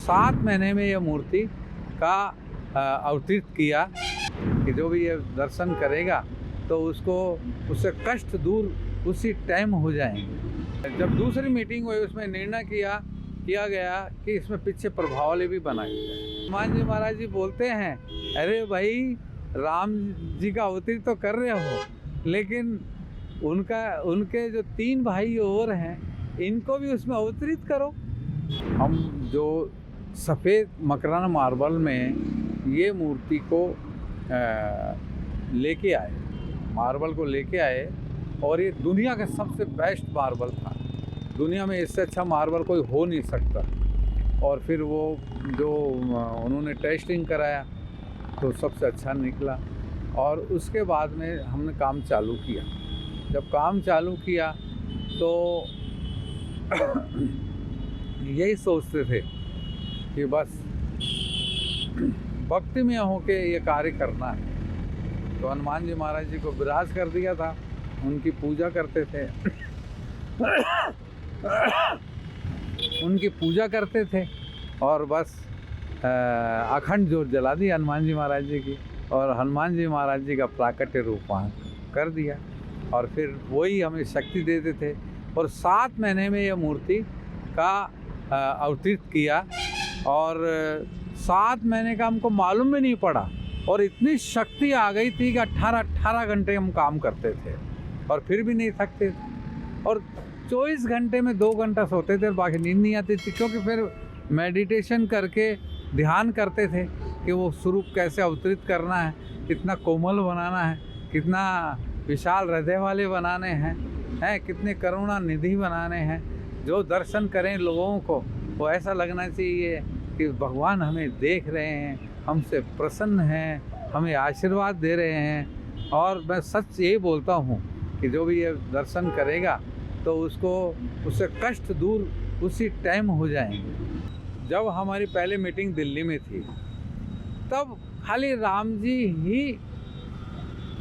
7 महीने में यह मूर्ति का अवतरित किया कि जो भी ये दर्शन करेगा तो उससे कष्ट दूर उसी टाइम हो जाएंगे। जब दूसरी मीटिंग हुई उसमें निर्णय किया गया कि इसमें पीछे प्रभावली भी बनाई जाए। हनुमान जी महाराज जी बोलते हैं, अरे भाई राम जी का अवतरित तो कर रहे हो, लेकिन उनके जो 3 भाई और हैं इनको भी उसमें अवतरित करो। हम जो सफ़ेद मकराना मार्बल में ये मूर्ति को लेके आए, मार्बल को लेके आए, और ये दुनिया का सबसे बेस्ट मार्बल था। दुनिया में इससे अच्छा मार्बल कोई हो नहीं सकता। और फिर वो जो उन्होंने टेस्टिंग कराया तो सबसे अच्छा निकला, और उसके बाद में हमने काम चालू किया। जब काम चालू किया तो यही सोचते थे कि बस भक्ति में होके ये कार्य करना है। तो हनुमान जी महाराज जी को विराज कर दिया था, उनकी पूजा करते थे उनकी पूजा करते थे, और बस अखंड ज्योत जला दी हनुमान जी महाराज जी की, और हनुमान जी महाराज जी का प्राकट्य रूपांतरण कर दिया, और फिर वही हमें शक्ति देते थे। और 7 महीने में यह मूर्ति का अवतरित किया, और 7 महीने का हमको मालूम भी नहीं पड़ा, और इतनी शक्ति आ गई थी कि 18 घंटे हम काम करते थे और फिर भी नहीं थकते थे। और 24 घंटे में 2 घंटा सोते थे, बाकी नींद नहीं आती थी, क्योंकि फिर मेडिटेशन करके ध्यान करते थे कि वो स्वरूप कैसे अवतरित करना है, कितना कोमल बनाना है, कितना विशाल हृदय वाले बनाने हैं, कितने करुणा निधि बनाने हैं। जो दर्शन करें लोगों को वो ऐसा लगना चाहिए कि भगवान हमें देख रहे हैं, हमसे प्रसन्न हैं, हमें आशीर्वाद दे रहे हैं। और मैं सच ये बोलता हूँ कि जो भी ये दर्शन करेगा तो उससे कष्ट दूर उसी टाइम हो जाएंगे। जब हमारी पहले मीटिंग दिल्ली में थी तब खाली राम जी ही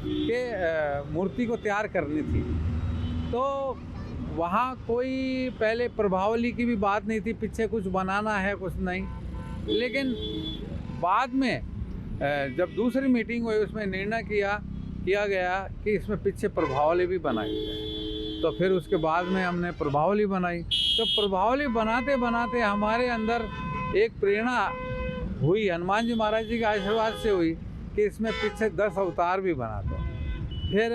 के मूर्ति को तैयार करनी थी, तो वहाँ कोई पहले प्रभावली की भी बात नहीं थी, पीछे कुछ बनाना है कुछ नहीं। लेकिन बाद में जब दूसरी मीटिंग हुई उसमें निर्णय किया गया कि इसमें पीछे प्रभावली भी बनाई जाए। तो फिर उसके बाद में हमने प्रभावली बनाई। तो प्रभावली बनाते बनाते हमारे अंदर एक प्रेरणा हुई, हनुमान जी महाराज जी के आशीर्वाद से हुई कि इसमें पीछे 10 अवतार भी बना दो। फिर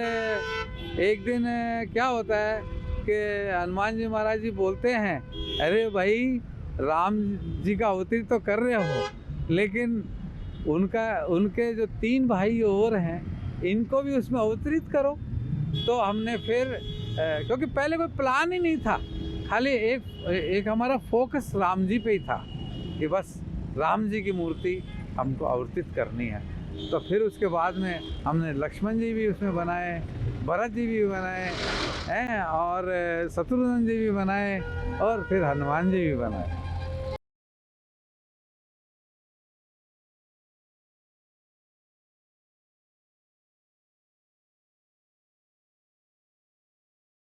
एक दिन क्या होता है कि हनुमान जी महाराज जी बोलते हैं, अरे भाई राम जी का अवतरित तो कर रहे हो, लेकिन उनके जो 3 भाई और हैं इनको भी उसमें अवतरित करो। तो हमने फिर क्योंकि पहले कोई प्लान ही नहीं था, खाली एक हमारा फोकस राम जी पे ही था कि बस राम जी की मूर्ति हमको अवतरित करनी है। तो फिर उसके बाद में हमने लक्ष्मण जी भी उसमें बनाए, भरत जी भी बनाए हैं, और शत्रुघ्न जी भी बनाए, और फिर हनुमान जी भी बनाए।